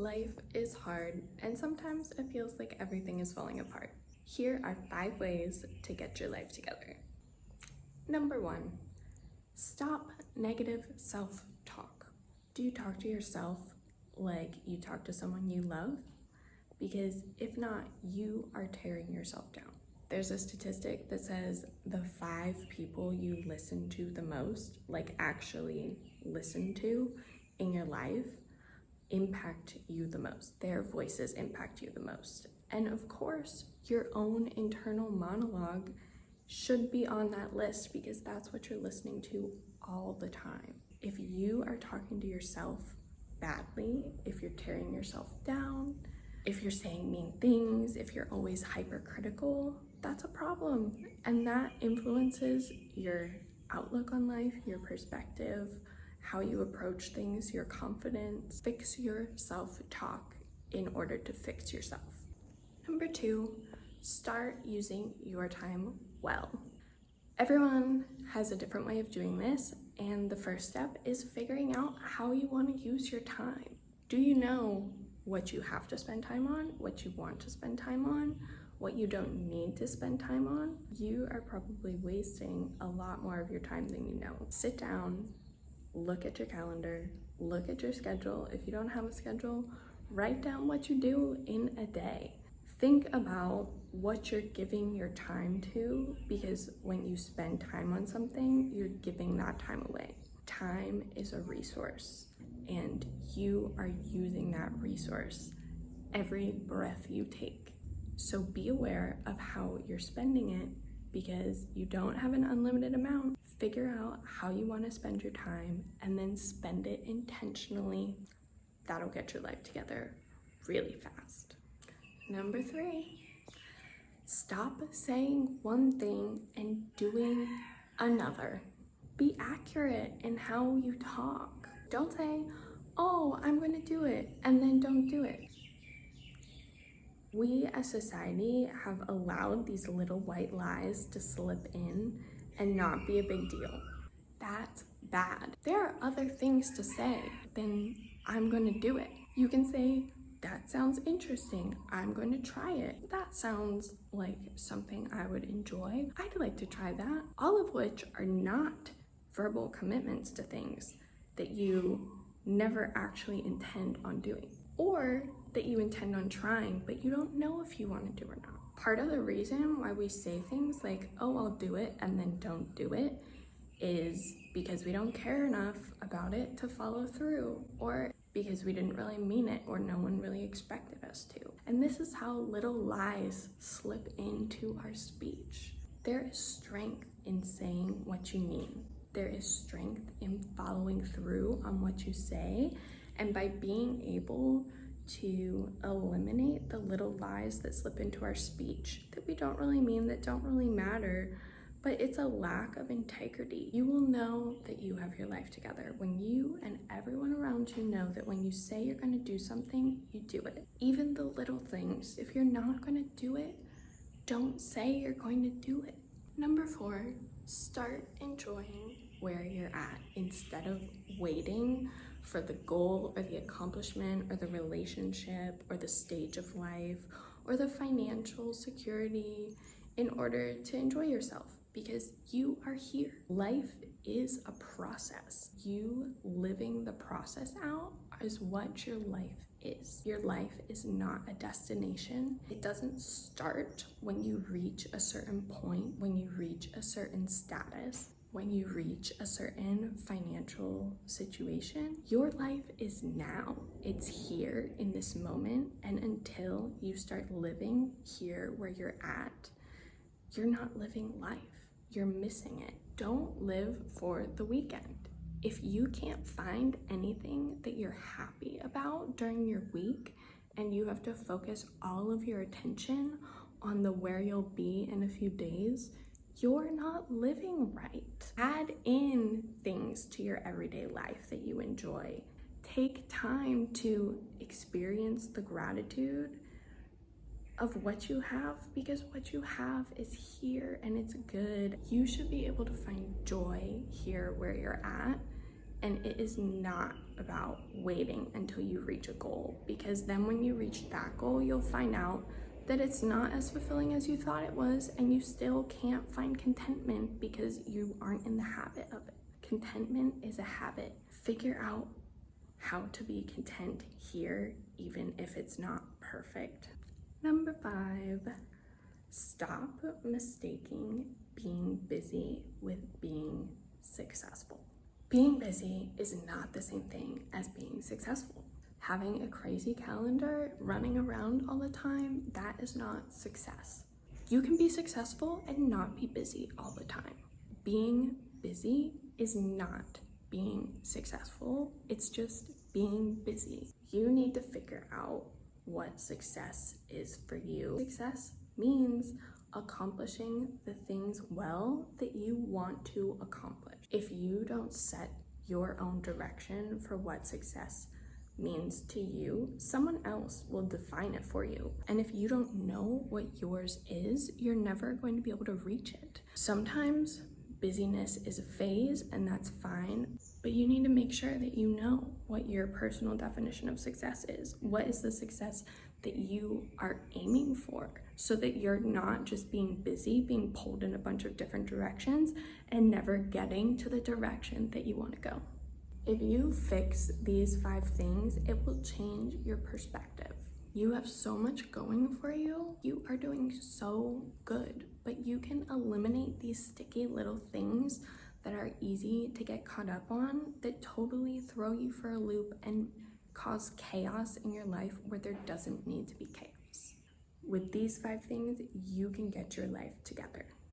Life is hard, and sometimes it feels like everything is falling apart. Here are 5 ways to get your life together. Number 1, stop negative self-talk. Do you talk to yourself like you talk to someone you love? Because if not, you are tearing yourself down. There's a statistic that says the 5 people you listen to the most, like actually listen to in your life, impact you the most. Their voices impact you the most. And of course, your own internal monologue should be on that list because that's what you're listening to all the time. If you are talking to yourself badly, if you're tearing yourself down, if you're saying mean things, if you're always hypercritical, that's a problem. And that influences your outlook on life, your perspective, how you approach things, your confidence. Fix your self-talk in order to fix yourself. Number 2, start using your time well. Everyone has a different way of doing this, and the first step is figuring out how you want to use your time. Do you know what you have to spend time on, what you want to spend time on, what you don't need to spend time on? You are probably wasting a lot more of your time than you know. Sit down, look at your calendar, look at your schedule. If you don't have a schedule, write down what you do in a day. Think about what you're giving your time to, because when you spend time on something, you're giving that time away. Time is a resource, and you are using that resource every breath you take. So be aware of how you're spending it, because you don't have an unlimited amount. Figure out how you want to spend your time and then spend it intentionally. That'll get your life together really fast. Number 3, stop saying one thing and doing another. Be accurate in how you talk. Don't say, oh, I'm going to do it, and then don't do it. We as society have allowed these little white lies to slip in and not be a big deal. That's bad. There are other things to say than I'm going to do it. You can say, that sounds interesting, I'm going to try it. That sounds like something I would enjoy. I'd like to try that. All of which are not verbal commitments to things that you never actually intend on doing, or that you intend on trying, but you don't know if you want to do or not. Part of the reason why we say things like, oh, I'll do it, and then don't do it, is because we don't care enough about it to follow through, or because we didn't really mean it, or no one really expected us to. And this is how little lies slip into our speech. There is strength in saying what you mean. There is strength in following through on what you say, and by being able to eliminate the little lies that slip into our speech that we don't really mean, that don't really matter, but it's a lack of integrity. You will know that you have your life together when you and everyone around you know that when you say you're going to do something, you do it. Even the little things. If you're not going to do it, don't say you're going to do it. Number 4, start enjoying where you're at instead of waiting for the goal or the accomplishment or the relationship or the stage of life or the financial security in order to enjoy yourself, because you are here. Life is a process. You living the process out is what your life is. Your life is not a destination. It doesn't start when you reach a certain point, when you reach a certain status, when you reach a certain financial situation. Your life is now. It's here in this moment, and until you start living here where you're at, you're not living life. You're missing it. Don't live for the weekend. If you can't find anything that you're happy about during your week, and you have to focus all of your attention on the where you'll be in a few days, you're not living right. Add in things to your everyday life that you enjoy. Take time to experience the gratitude of what you have, because what you have is here and it's good. You should be able to find joy here where you're at And it is not about waiting until you reach a goal, because then when you reach that goal, you'll find out that it's not as fulfilling as you thought it was, and you still can't find contentment because you aren't in the habit of it. Contentment is a habit. Figure out how to be content here, even if it's not perfect. Number 5, stop mistaking being busy with being successful. Being busy is not the same thing as being successful. Having a crazy calendar, running around all the time, that is not success. You can be successful and not be busy all the time. Being busy is not being successful, it's just being busy. You need to figure out what success is for you. Success means accomplishing the things well that you want to accomplish. If you don't set your own direction for what success means to you, someone else will define it for you. And if you don't know what yours is, you're never going to be able to reach it. Sometimes busyness is a phase, and that's fine, but you need to make sure that you know what your personal definition of success is. What is the success that you are aiming for, so that you're not just being busy, being pulled in a bunch of different directions and never getting to the direction that you want to go. If you fix these 5 things, it will change your perspective. You have so much going for you. You are doing so good, but you can eliminate these sticky little things that are easy to get caught up on, that totally throw you for a loop and cause chaos in your life where there doesn't need to be chaos. With these 5 things, you can get your life together.